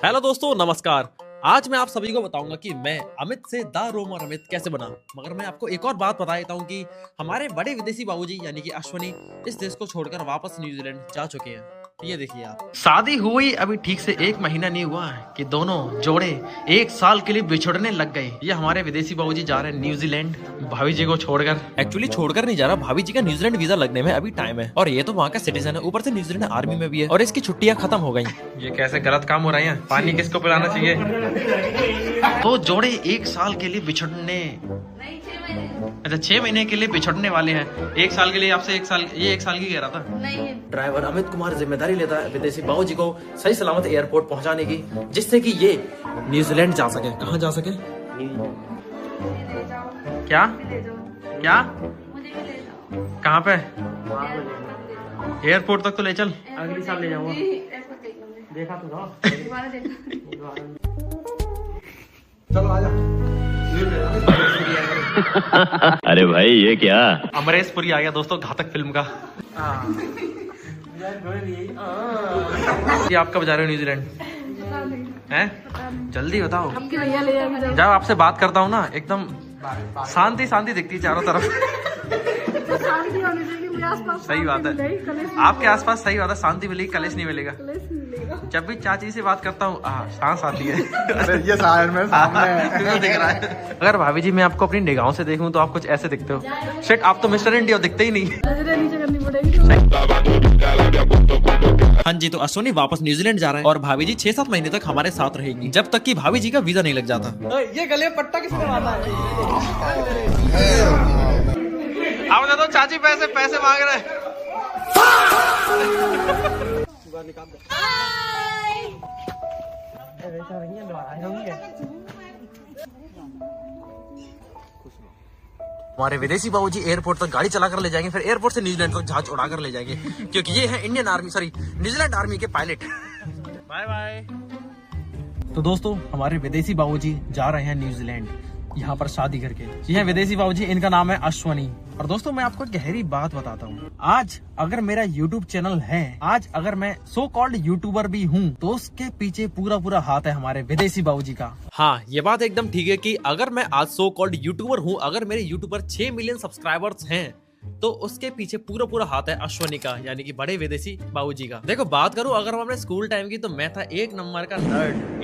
Hello दोस्तों, नमस्कार। आज मैं आप सभी को बताऊंगा कि मैं अमित से द रोमर अमित कैसे बना। मगर मैं आपको एक और बात बता देता हूँ कि हमारे बड़े विदेशी बाबूजी यानी कि अश्वनी इस देश को छोड़कर वापस न्यूजीलैंड जा चुके हैं। ये देखिए आप, शादी हुई अभी ठीक से 1 महीना नहीं हुआ है कि दोनों जोड़े 1 साल के लिए बिछड़ने लग गए। ये हमारे विदेशी बाबूजी जा रहे हैं न्यूजीलैंड भाभी जी को छोड़कर। एक्चुअली छोड़कर नहीं जा रहा, भाभी जी का न्यूजीलैंड वीजा लगने में अभी टाइम है और ये तो वहाँ का सिटीजन है, ऊपर से न्यूजीलैंड आर्मी में भी है और इसकी छुट्टियां खत्म हो गई। ये कैसे गलत काम हो रहा है? पानी किसको पिलाना चाहिए? तो जोड़े 1 साल के लिए बिछड़ने, अच्छा 6 महीने के लिए बिछड़ने वाले हैं। 1 साल के लिए आपसे 1 साल, ये 1 साल की कह रहा था। नहीं, ड्राइवर अमित कुमार जिम्मेदारी लेता है विदेशी बाबूजी को सही सलामत एयरपोर्ट पहुंचाने की, जिससे कि ये न्यूजीलैंड जा सके। कहाँ जा सके? क्या क्या कहाँ पे? एयरपोर्ट तक तो ले चल। अगली साल ले जाऊंगा। देखा तो था। चलो आजा। अरे भाई ये क्या? अमरीश पुरी आ गया दोस्तों, घातक फिल्म का। ये आप कब जा रहे हो न्यूजीलैंड? हैं? जल्दी बताओ। जब आपसे बात करता हूँ ना, एकदम शांति शांति दिखती है चारों तरफ। सही बात है, आपके आसपास सही बात है, शांति मिलेगी, कलेश नहीं मिलेगा। जब भी चाची से बात करता हूँ सांस आती है। ये में सामने दिख रहा है। अगर भाभी जी मैं आपको अपनी निगाहों से देखूं तो आप कुछ ऐसे दिखते हो। शिट, आप तो मिस्टर इंडिया दिखते ही नहीं। हाँ जी, तो अश्वनी वापस न्यूजीलैंड जा रहा है और भाभी जी 6-7 महीने तक हमारे साथ रहेगी, जब तक कि भाभी जी का वीजा नहीं लग जाता। ये गले पट्टा किसने मारा है? अब दे दो चाची, पैसे पैसे मांग रहे हैं। हमारे विदेशी बाबूजी एयरपोर्ट तक गाड़ी चलाकर ले जाएंगे, फिर एयरपोर्ट से न्यूजीलैंड तक जहाज उड़ाकर ले जाएंगे, क्योंकि ये है Indian army, sorry New Zealand army के पायलट। Bye bye. तो दोस्तों, हमारे विदेशी बाबूजी जा रहे हैं न्यूजीलैंड यहाँ पर शादी करके। ये है विदेशी बाबूजी, इनका नाम है अश्वनी। और दोस्तों मैं आपको गहरी बात बताता हूँ, आज अगर मेरा YouTube चैनल है, आज अगर मैं सो कॉल्ड यूट्यूबर भी हूँ, तो उसके पीछे पूरा पूरा हाथ है हमारे विदेशी बाबूजी का। हाँ, ये बात एकदम ठीक है कि अगर मैं आज सो कॉल्ड यूट्यूबर हूँ, अगर मेरे यूट्यूब पर 6 मिलियन सब्सक्राइबर्स हैं, तो उसके पीछे पूरा पूरा हाथ है अश्वनी का, यानी कि बड़े विदेशी बाबूजी का। देखो बात करूं अगर हम अपने स्कूल टाइम की, तो मैं था 1 नंबर का नर्ड,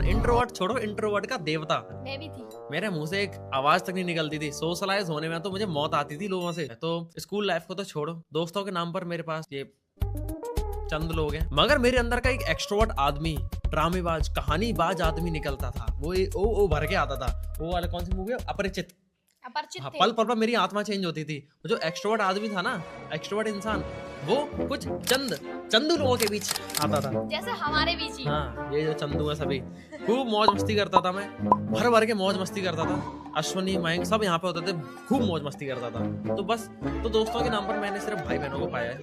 इंट्रोवर्ट छोड़ो, इंट्रोवर्ट का देवता। मैं भी थी। मेरे मुंह से एक आवाज तक नहीं निकलती थी। सोशलाइज होने में तो मुझे मौत आती थी लोगों से। तो स्कूल लाइफ को तो छोड़ो, दोस्तों के नाम पर मेरे पास ये चंद लोग हैं, मगर मेरे अंदर का एक एक्सट्रोवर्ट आदमी, ड्रामेबाज, कहानीबाज आदमी निकलता था। वो ओ भर के आता था। वो वाला कौन सी मूवी है? अपरिचित। हाँ, पल पल पर मेरी आत्मा चेंज होती थी। जो एक्सट्रोवर्ट आदमी था ना, एक्सट्रोवर्ट इंसान, वो कुछ चंदू लोगों के बीच आता था, जैसे हमारे बीच ही। हाँ, ये जो चंदू है सभी, खूब मौज मस्ती करता था मैं, भर भर के मौज मस्ती करता था। अश्वनी, मयंक सब यहाँ पे होते थे, खूब मौज मस्ती करता था। तो बस, तो दोस्तों के नाम पर मैंने सिर्फ भाई बहनों को पाया है।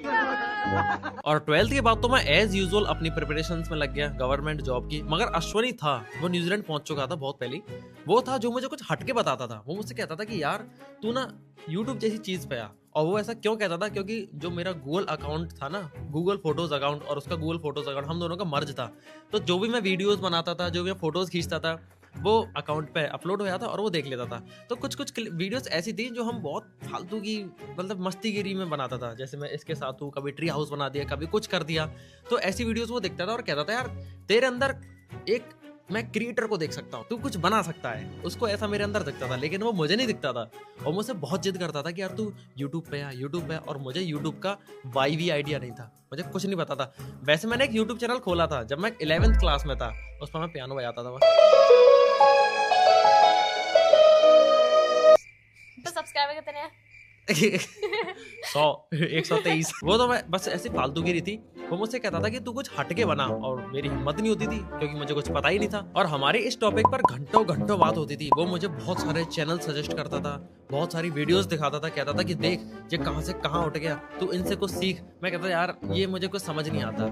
और 12th के बाद तो मैं एज यूजुअल अपनी प्रिपरेशंस में लग गया गवर्नमेंट जॉब की। मगर अश्वनी था, वो न्यूजीलैंड पहुंच चुका था बहुत पहले। वो था जो मुझे कुछ हटके बताता था। वो मुझसे कहता था कि यार तू ना यूट्यूब जैसी चीज पे आ। और वो ऐसा क्यों कहता था? क्योंकि जो मेरा गूगल अकाउंट था ना, गूगल फोटोज अकाउंट, और उसका गूगल फोटोज अकाउंट, हम दोनों का मर्ज था। तो जो भी मैं वीडियोस बनाता था, जो भी मैं फोटोज खींचता था, वो अकाउंट पे अपलोड हो जाता और वो देख लेता था। तो कुछ कुछ वीडियोस ऐसी थी जो हम बहुत फालतू की, मतलब मस्तीगिरी में बनाता था। जैसे मैं इसके साथ हूँ, कभी ट्री हाउस बना दिया, कभी कुछ कर दिया। तो ऐसी वीडियोस वो देखता था और कहता था यार तेरे अंदर एक, मैं क्रिएटर को देख सकता हूँ, तू कुछ बना सकता है। उसको ऐसा मेरे अंदर दिखता था, लेकिन वो मुझे नहीं दिखता था। और मुझसे बहुत जिद करता था कि यार तू यूट्यूब पे आ, यूट्यूब पे। और मुझे यूट्यूब का वाई भी आइडिया नहीं था, मुझे कुछ नहीं पता था। वैसे मैंने एक यूट्यूब चैनल खोला था जब मैं 11th क्लास में था, उस पर मैं पियानो बजाता था। तो सब्सक्राइबर कितने हैं? 123। वो तो मैं बस ऐसी फालतूगिरी थी। वो मुझसे कहता था कि तू कुछ हटके बना, और मेरी हिम्मत नहीं होती थी क्योंकि मुझे कुछ पता ही नहीं था। और हमारी इस टॉपिक पर घंटों घंटों बात होती थी। वो मुझे बहुत सारे चैनल सजेस्ट करता था, बहुत सारी वीडियोस दिखाता था, कहता था कि देख ये कहां से कहां उठ गया, तू इनसे कुछ सीख। मैं कहता यार ये मुझे कुछ समझ नहीं आता।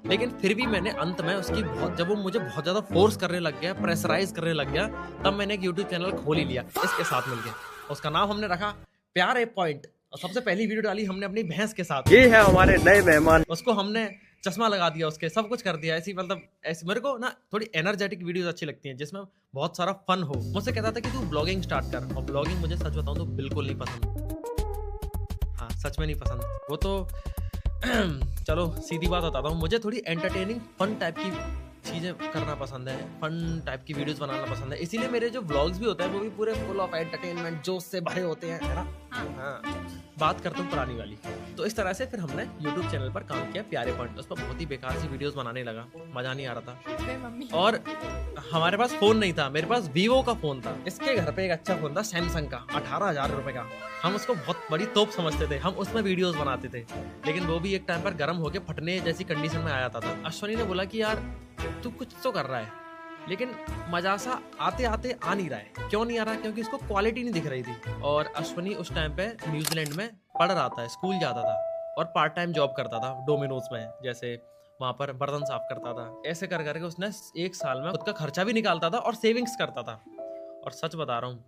लेकिन फिर भी मैंने अंत में उसकी जब वो मुझे बहुत ज्यादा फोर्स करने लग गया, प्रेशराइज करने लग गया, तब मैंने एक यूट्यूब चैनल खोल ही लिया इसके साथ मिलकर। उसका नाम हमने रखा प्यार ए पॉइंट। और सबसे पहली वीडियो डाली हमने अपनी भैंस के साथ। ये है हमारे नए मेहमान। उसको हमने चश्मा लगा दिया उसके, सब कुछ कर दिया ऐसी, मतलब ऐसी मेरे को ना थोड़ी एनर्जेटिक वीडियोस अच्छी लगती हैं जिसमें बहुत सारा फन हो। मुझसे कहता था कि तू ब्लॉगिंग स्टार्ट कर, और ब्लॉगिंग मुझे सच बताऊं तो बिल्कुल नहीं पसंद। हाँ सच में नहीं पसंद वो तो। चलो सीधी बात बताता हूँ, मुझे थोड़ी एंटरटेनिंग फन टाइप की चीज़ें करना पसंद है, फन टाइप की वीडियोस बनाना पसंद है। इसीलिए मेरे जो व्लॉग्स भी होते हैं वो भी पूरे फुल ऑफ एंटरटेनमेंट जोश से भरे होते हैं, है ना। हाँ बात करता हूँ पुरानी वाली। तो इस तरह से फिर हमने YouTube चैनल पर काम किया प्यारे पॉइंट। उस पर बहुत ही बेकार सी वीडियोस बनाने लगा, मजा नहीं आ रहा था। और हमारे पास फोन नहीं था, मेरे पास Vivo का फोन था। इसके घर पे एक अच्छा फोन था सैमसंग का, 18,000 रुपए का। हम उसको बहुत बड़ी तोप समझते थे, हम उसमें वीडियोस बनाते थे। लेकिन वो भी एक टाइम पर गर्म होके फटने जैसी कंडीशन में आ जाता था। अश्वनी ने बोला कि यार तू कुछ तो कर रहा है, लेकिन मजा सा आते आते आ नहीं रहा है। क्यों नहीं आ रहा? क्योंकि उसको क्वालिटी नहीं दिख रही थी। और अश्वनी उस टाइम पे न्यूजीलैंड में पढ़ रहा था, स्कूल जाता था और पार्ट टाइम जॉब करता था डोमिनोज में, जैसे वहाँ पर बर्तन साफ करता था। ऐसे कर करके उसने 1 साल में खुद का खर्चा भी निकालता था और सेविंग्स करता था। और सच बता रहा हूँ,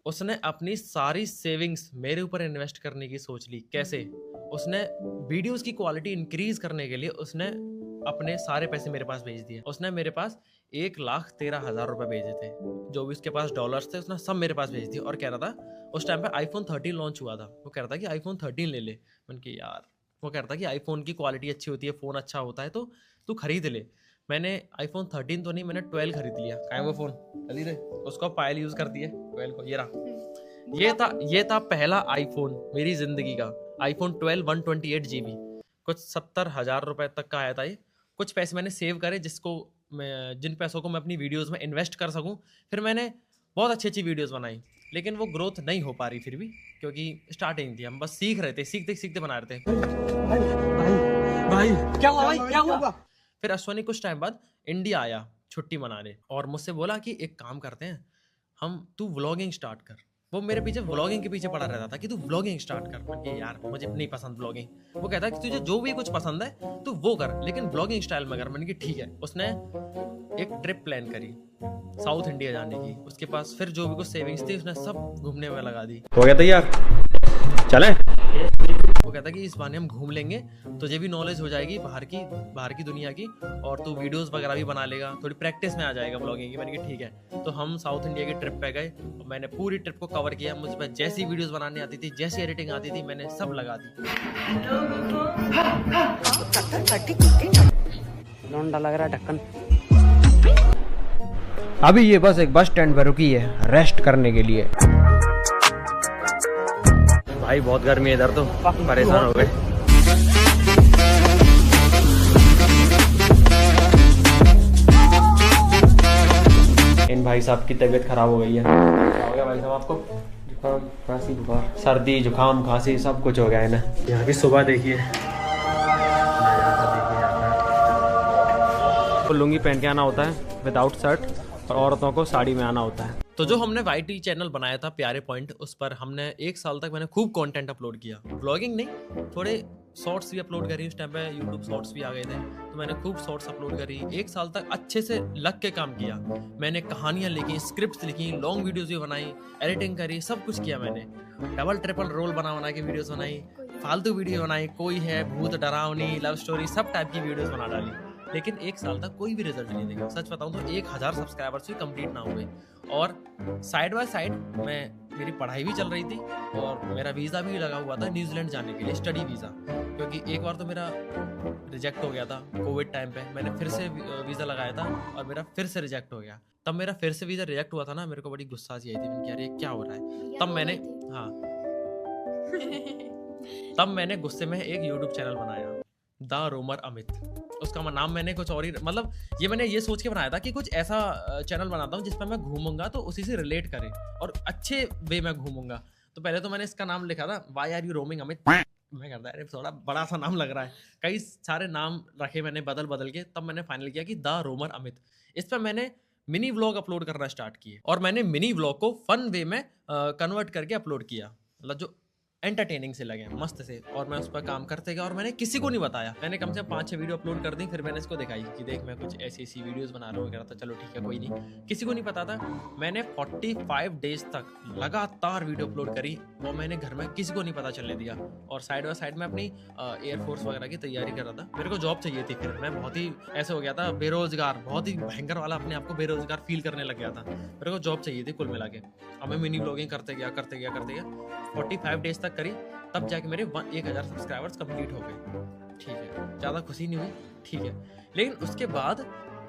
उसने अपनी सारी सेविंग्स मेरे ऊपर इन्वेस्ट करने की सोच ली। कैसे? उसने वीडियोस की क्वालिटी इंक्रीज करने के लिए उसने अपने सारे पैसे मेरे पास भेज दिए। उसने मेरे पास 1,13,000 रुपए भेजे थे, जो भी उसके पास डॉलर्स थे उसने सब मेरे पास भेज दिए। और कह रहा था उस टाइम पे iPhone 13 लॉन्च हुआ था, वो कह रहा था कि iPhone 13 ले ले। मैंने कहा यार, वो कह रहा था कि आईफोन की क्वालिटी अच्छी होती है, फ़ोन अच्छा होता है, तो तू खरीद ले। मैंने iPhone 13 तो नहीं, मैंने 12 खरीद लिया। कहाँ है वो फ़ोन? खरीद ले उसको, पायल यूज़ करती है 12 को। ये रहा, ये था पहला आईफोन मेरी ज़िंदगी का। iPhone 12 128 GB, कुछ 70,000 रुपए तक का आया था ये। कुछ पैसे मैंने सेव करे जिन पैसों को मैं अपनी वीडियोस में इन्वेस्ट कर सकूं। फिर मैंने बहुत अच्छी अच्छी वीडियोस बनाई, लेकिन वो ग्रोथ नहीं हो पा रही फिर भी, क्योंकि स्टार्टिंग थी, हम बस सीख रहे थे, सीखते सीखते बना रहे थे। भाई क्या हुआ? भाई क्या हुआ? फिर अश्वनी कुछ टाइम बाद इंडिया आया छुट्टी मनाने और मुझसे बोला कि एक काम करते हैं, तू व्लॉगिंग स्टार्ट कर। वो मेरे पीछे व्लॉगिंग के पीछे पड़ा रहता था कि तू व्लॉगिंग स्टार्ट कर। मैं यार मुझे नहीं पसंद व्लॉगिंग। वो कहता कि तुझे जो भी कुछ पसंद है तू वो कर, लेकिन व्लॉगिंग स्टाइल में कर। मैंने कहा ठीक है। उसने एक ट्रिप प्लान करी साउथ इंडिया जाने की। उसके पास फिर जो भी कुछ सेविंग्स थी उसने सब घूमने में लगा दी। हो गया तैयार, चलें? वो कहता कि इस बहाने हम घूम लेंगे, तुझे भी नॉलेज हो जाएगी बाहर की दुनिया की, और तू वीडियोस वगैरह भी बना लेगा, थोड़ी प्रैक्टिस में आ जाएगा ब्लॉगिंग की। मैंने कहा ठीक है। तो हम साउथ इंडिया की ट्रिप पे गए, मैंने पूरी ट्रिप को कवर किया। मुझ पर जैसी वीडियोस बनानी आती थी, जैसी एडिटिंग आती थी, मैंने सब लगा दी। लौंडा लग रहा है ढक्कन। अभी ये बस एक बस स्टैंड पर रुकी है रेस्ट करने के लिए। भाई बहुत गर्मी है इधर, तो परेशान हो गए। इन भाई साहब की तबीयत खराब हो गई है। क्या हो गया भाई साहब आपको? जुकाम, खांसी, बुखार, सर्दी, जुकाम, खांसी सब कुछ हो गया है ना। यहाँ की सुबह देखिए, तो लुंगी पहन के आना होता है विदाउट शर्ट, और औरतों को साड़ी में आना होता है। तो जो हमने YT चैनल बनाया था प्यारे पॉइंट, उस पर हमने 1 साल तक मैंने खूब कंटेंट अपलोड किया। व्लॉगिंग नहीं, थोड़े शॉर्ट्स भी अपलोड करी। उस टाइम पे यूट्यूब शॉर्ट्स भी आ गए थे, तो मैंने खूब शॉर्ट्स अपलोड करी। 1 साल तक अच्छे से लग के काम किया। मैंने कहानियाँ लिखी, स्क्रिप्ट्स लिखी, लॉन्ग वीडियोस भी बनाई, एडिटिंग करी, सब कुछ किया मैंने। डबल ट्रिपल रोल बना के वीडियोस बनाई, फालतू वीडियो बनाई, कोई है भूत, डरावनी, लव स्टोरी, सब टाइप की वीडियोस बना डाली। लेकिन 1 साल तक कोई भी रिजल्ट नहीं देखा। सच बताऊं तो 1000 सब्सक्राइबर्स भी कंप्लीट ना हुए। और साइड बाय साइड मेरी पढ़ाई भी चल रही थी, और मेरा वीज़ा भी लगा हुआ था न्यूजीलैंड जाने के लिए, स्टडी वीज़ा। क्योंकि एक बार तो मेरा रिजेक्ट हो गया था कोविड टाइम पे, मैंने फिर से वीज़ा लगाया था और मेरा फिर से रिजेक्ट हो गया। तब मेरा फिर से वीज़ा रिजेक्ट हुआ था ना, मेरे को बड़ी गुस्सा सी आई थी। मैंने यार ये क्या हो रहा है? तब मैंने गुस्से में एक यूट्यूब चैनल बनाया, द रोमर अमित। उसका नाम मैंने कुछ और ही, मतलब ये मैंने ये सोच के बनाया था कि कुछ ऐसा चैनल बनाता हूँ जिसमें मैं घूमूंगा तो उसी से रिलेट करे और अच्छे वे में घूमूंगा। तो पहले तो मैंने इसका नाम लिखा था why are you roaming Amit. मैं करता है थोड़ा बड़ा सा नाम लग रहा है, कई सारे नाम रखे मैंने बदल के, तब मैंने फाइनल किया कि द रोमर अमित। इस पर मैंने मिनी व्लॉग अपलोड करना स्टार्ट किए, और मैंने मिनी व्लॉग को फन वे में कन्वर्ट करके अपलोड किया। मतलब जो एंटरटेनिंग से लगे, मस्त से, और मैं उस पर काम करते गया और मैंने किसी को नहीं बताया। मैंने कम से कम 5-6 वीडियो अपलोड कर दी, फिर मैंने इसको दिखाई कि देख मैं कुछ ऐसी वीडियोस बना रहा हूँ वगैरह। तो चलो ठीक है, कोई नहीं, किसी को नहीं पता था। मैंने 45 डेज तक लगातार वीडियो अपलोड करी, वो मैंने घर में किसी को नहीं पता चलने दिया। और साइड बाय साइड में अपनी एयरफोर्स वगैरह की तैयारी कर रहा था। मेरे को जॉब चाहिए थी, फिर मैं बहुत ही ऐसे हो गया था बेरोजगार, बहुत ही भयंकर वाला अपने आप को बेरोजगार फील करने लग गया था। मेरे को जॉब चाहिए थी कुल मिला के। अब मैं मिनी ब्लॉगिंग करते गया 45 डेज तक करी, तब जाके मेरे 1000 सब्सक्राइबर्स कंप्लीट हो गए। ठीक है, ज़्यादा खुशी नहीं हुई, ठीक है। लेकिन उसके बाद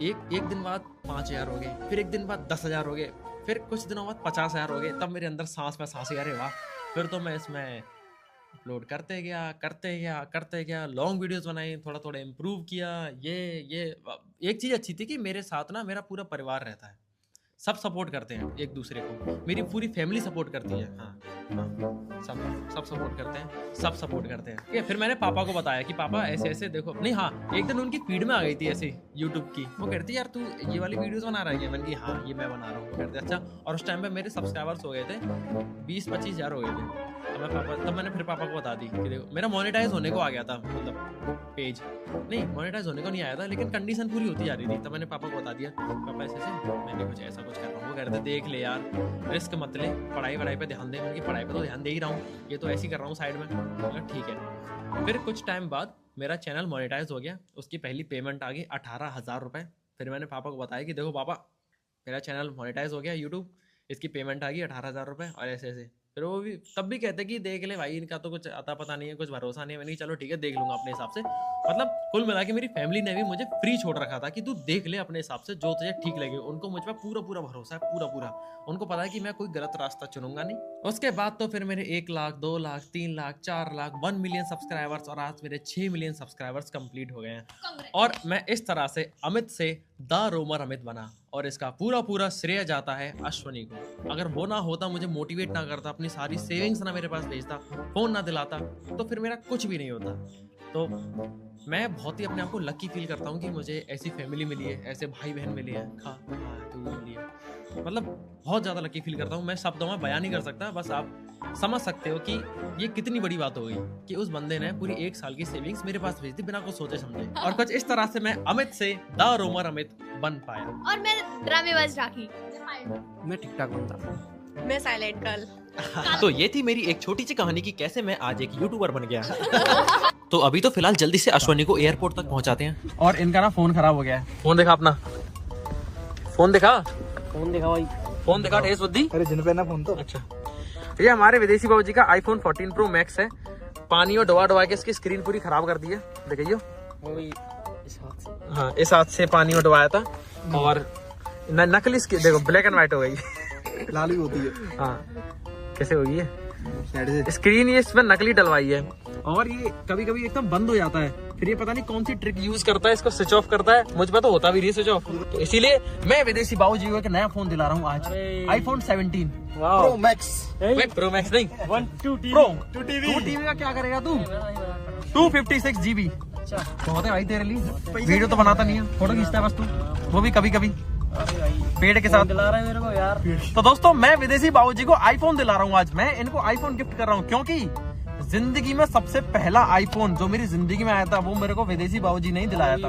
एक दिन बाद 5000 हो गए, फिर एक दिन बाद 10,000 हो गए, फिर कुछ दिनों बाद 50,000 हो गए। तब मेरे अंदर सांस में सांस, अरे वाह। फिर तो मैं इसमें अपलोड करते गया, लॉन्ग वीडियोस बनाई, थोड़ा इम्प्रूव किया। ये एक चीज़ अच्छी थी कि मेरे साथ ना मेरा पूरा परिवार रहता है, सब सपोर्ट करते हैं एक दूसरे को, मेरी पूरी फैमिली सपोर्ट करती है। हाँ, सब सपोर्ट करते हैं, सब सपोर्ट करते हैं। ठीक है, फिर मैंने पापा को बताया कि पापा ऐसे देखो। नहीं, हाँ, एक दिन उनकी फीड में आ गई थी ऐसे यूट्यूब की, वो कहती यार तू ये वाली वीडियोस बना रहा है। मैंने कहा हाँ, ये मैं बना रहा हूँ। वो कहते अच्छा। और उस टाइम पे मेरे सब्सक्राइबर्स हो गए थे 20-25 हज़ार हो गए थे। तब मैंने फिर पापा को बता दी कि देखो मेरा मोनेटाइज होने को आ गया था, मतलब पेज नहीं मोनेटाइज होने को नहीं आया था, लेकिन कंडीशन पूरी होती जा रही थी। तब मैंने पापा को बता दिया, पापा ऐसे मैंने कुछ ऐसा कुछ कर रहा हूँ। वो कह रहे थे देख ले यार, रिस्क मत ले, पढ़ाई पे ध्यान दे। मैंने पढ़ाई पे तो ध्यान दे ही रहा हूँ, ये तो ऐसे ही कर रहा हूँ साइड में। ठीक है। फिर कुछ टाइम बाद मेरा चैनल मोनेटाइज हो गया, उसकी पहली पेमेंट आ गई 18,000 रुपये। फिर मैंने पापा को बताया कि देखो पापा, मेरा चैनल मोनेटाइज हो गया यूट्यूब, इसकी पेमेंट आ गई 18,000 रुपये, और ऐसे। फिर वो भी तब भी कहते कि देख ले भाई, इनका तो कुछ आता पता नहीं है, कुछ भरोसा नहीं है। मैंने चलो ठीक है, देख लूंगा अपने हिसाब से। मतलब कुल मिला के मेरी फैमिली ने भी मुझे फ्री छोड़ रखा था कि तू देख ले अपने हिसाब से, जो तुझे ठीक लगे। उनको मुझ पर पूरा भरोसा है, पूरा। उनको पता है कि मैं कोई गलत रास्ता चुनूंगा नहीं। उसके बाद तो फिर मेरे 1 लाख, 2 लाख, 3 लाख, 4 लाख, 1 मिलियन सब्सक्राइबर्स, और आज मेरे 6 मिलियन सब्सक्राइबर्स कंप्लीट हो गए हैं। और मैं इस तरह से अमित से द रोमर अमित बना, और इसका पूरा श्रेय जाता है अश्वनी को। अगर वो ना होता, मुझे मोटिवेट ना करता, अपनी सारी सेविंग्स ना मेरे पास भेजता, फोन ना दिलाता, तो फिर मेरा कुछ भी नहीं होता। तो मैं बहुत ही अपने आप को लकी फील करता हूँ कि मुझे ऐसी फैमिली मिली है, ऐसे भाई बहन मिले हैं, मिली है। मतलब बहुत ज़्यादा लकी फील करता हूँ। मैं शब्दों में बयान नहीं कर सकता, बस आप समझ सकते हो कि ये कितनी बड़ी बात हो गई कि उस बंदे ने पूरी 1 साल की सेविंग्स मेरे पास भेज दी बिना कुछ सोचे समझे। और कुछ इस तरह से मैं अमित से द रोमर अमित बन पाया। और मैं ड्रामेबाज राखी, मैं ठीक ठाक बनता, मैं साइलेंट गर्ल। तो ये थी मेरी एक छोटी सी कहानी कि कैसे मैं आज एक यूट्यूबर बन गया। तो अभी तो फिलहाल जल्दी से अश्वनी को एयरपोर्ट तक पहुंचाते हैं। और इनका ना फोन खराब हो गया है। फोन दिखा अपना, फोन दिखा भाई, फोन दिखा ठेस बुद्धि। अरे जिन पे ना फोन तो। अच्छा, ये हमारे विदेशी बाबू जी का iPhone 14 Pro Max है। पानी और डुबा के इसकी स्क्रीन पूरी खराब कर दी है, देखियो। हाँ, इस हाथ से पानी में डुबाया था, और नकली देखो ब्लैक एंड व्हाइट हो गई, लाल भी होती है। हाँ, कैसे होगी ये स्क्रीन, ये इसमें नकली डलवाई है। और ये कभी कभी एकदम बंद हो जाता है, फिर ये पता नहीं कौन सी ट्रिक यूज करता है, इसको स्विच ऑफ करता है। मुझ पे तो होता भी नहीं स्विच ऑफ। तो इसीलिए मैं विदेशी बाबू जी को एक नया फोन दिला रहा हूँ आज, iPhone 17 pro max. Pro max नहीं, 2 टीवी का क्या करेगा तू? 256 GB बहुत है भाई तेरे लिए। वीडियो तो बनाता नहीं है, फोटो खींचता है बस तू, वो भी कभी कभी पेड़ के साथ दिला रहा है मेरे को यार। तो दोस्तों, मैं विदेशी बाबूजी को आईफोन दिला रहा हूँ आज। मैं इनको आईफोन गिफ्ट कर रहा हूँ, क्योंकि जिंदगी में सबसे पहला आईफोन जो मेरी जिंदगी में आया था, वो मेरे को विदेशी बाबूजी ने ही दिलाया था।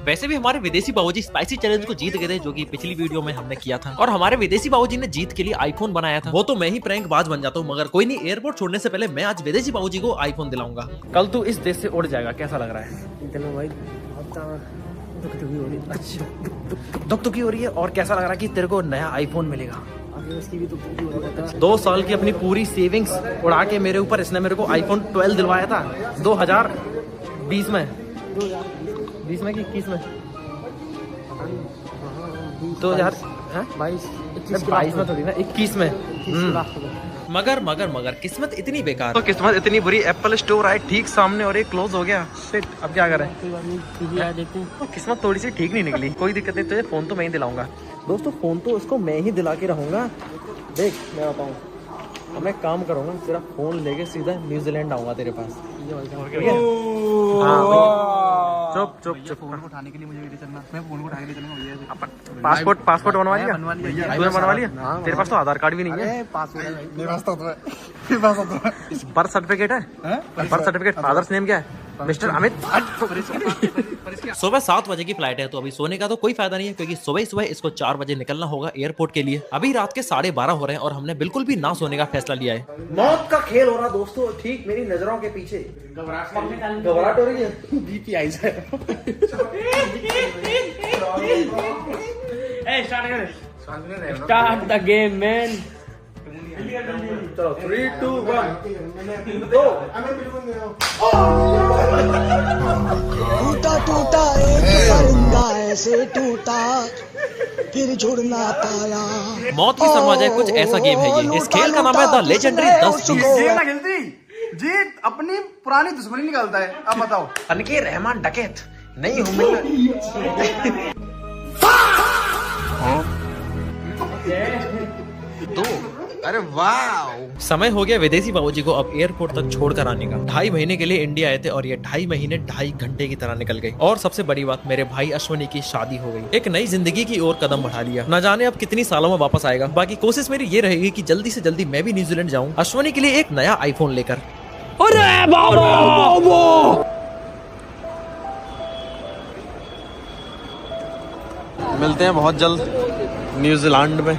वैसे भी हमारे विदेशी बाबूजी स्पाइसी चैलेंज को जीत गए थे, जो कि पिछली वीडियो में हमने किया था। और हमारे विदेशी बाबूजी ने जीत के लिए आईफोन बनाया था। वो तो मैं ही प्रैंक बाज बन जाता हूँ, मगर कोई नहीं, एयरपोर्ट छोड़ने से पहले मैं आज विदेशी बाबूजी को आईफोन दिलाऊंगा। कल तू इस देश से उड़ जाएगा, कैसा लग रहा है? दुख तो की हो रही है, और कैसा लग रहा है कि तेरे को नया आईफोन मिलेगा? 2 साल की अपनी पूरी सेविंग्स उड़ा के मेरे ऊपर इसने मेरे को iPhone 12 दिलवाया था 2020 में। 20 में कि 21 में? 2022 में थोड़ी ना, 21 में। मगर किस्मत इतनी बेकार, तो किस्मत इतनी बुरी। एप्पल स्टोर आए ठीक सामने और एक क्लोज हो गया। शिट, अब क्या करें? किस्मत थोड़ी सी ठीक नहीं निकली। कोई दिक्कत नहीं, तुझे फोन तो मैं ही दिलाऊंगा। दोस्तों, फोन तो उसको मैं ही दिला के रहूंगा। देख, मैं बताऊं, अब मैं काम करूंगा, तेरा फोन लेके सीधा न्यूजीलैंड आऊंगा तेरे पास। चुप फोन को उठाने के लिए मुझे भी चलना, मैं फोन को उठाने के लिए चलूंगा। पासपोर्ट बनवा लिया? तूने बनवा लिया? तेरे पास तो आधार कार्ड भी नहीं है। पासपोर्ट मेरे पास तो बर्थ सर्टिफिकेट है? बर्थ सर्टिफिकेट, फादर्स नेम क्या है? मिस्टर अमित। सुबह 7 बजे की फ्लाइट है, तो अभी सोने का तो कोई फायदा नहीं है, क्योंकि सुबह सुबह इसको 4 बजे निकलना होगा एयरपोर्ट के लिए। अभी रात के 12:30 हो रहे हैं और हमने बिल्कुल भी ना सोने का फैसला लिया है। मौत का खेल हो रहा दोस्तों, ठीक मेरी नजरों के पीछे। घबराहट हो रही है, बीपी आई है। Start the game man. चलो 3, 2, 1 गो। टूटा टूटा एक परिंदा ऐसे टूटा फिर जुड़ ना पाया। मौत की शर्मा जाए कुछ ऐसा गेम है ये। इस खेल का नाम है द लेजेंडरी 10 गेम ना खेलती जीत अपनी पुरानी दुश्मनी निकालता है। अब बताओ, तनके रहमान डकैत नहीं हूँ मैं। दो, अरे वाह। समय हो गया विदेशी बाबूजी को अब एयरपोर्ट तक छोड़कर आने का। 2.5 महीने के लिए इंडिया आए थे और ये 2.5 महीने 2.5 घंटे की तरह निकल गए। और सबसे बड़ी बात, मेरे भाई अश्वनी की शादी हो गई। एक नई जिंदगी की ओर कदम बढ़ा लिया। न जाने अब कितनी सालों में वापस आएगा। बाकी कोशिश मेरी ये रहेगी कि जल्दी से जल्दी मैं भी न्यूजीलैंड जाऊं, अश्वनी के लिए एक नया आईफोन लेकर। अरे बाबा, मिलते हैं बहुत जल्द न्यूजीलैंड में।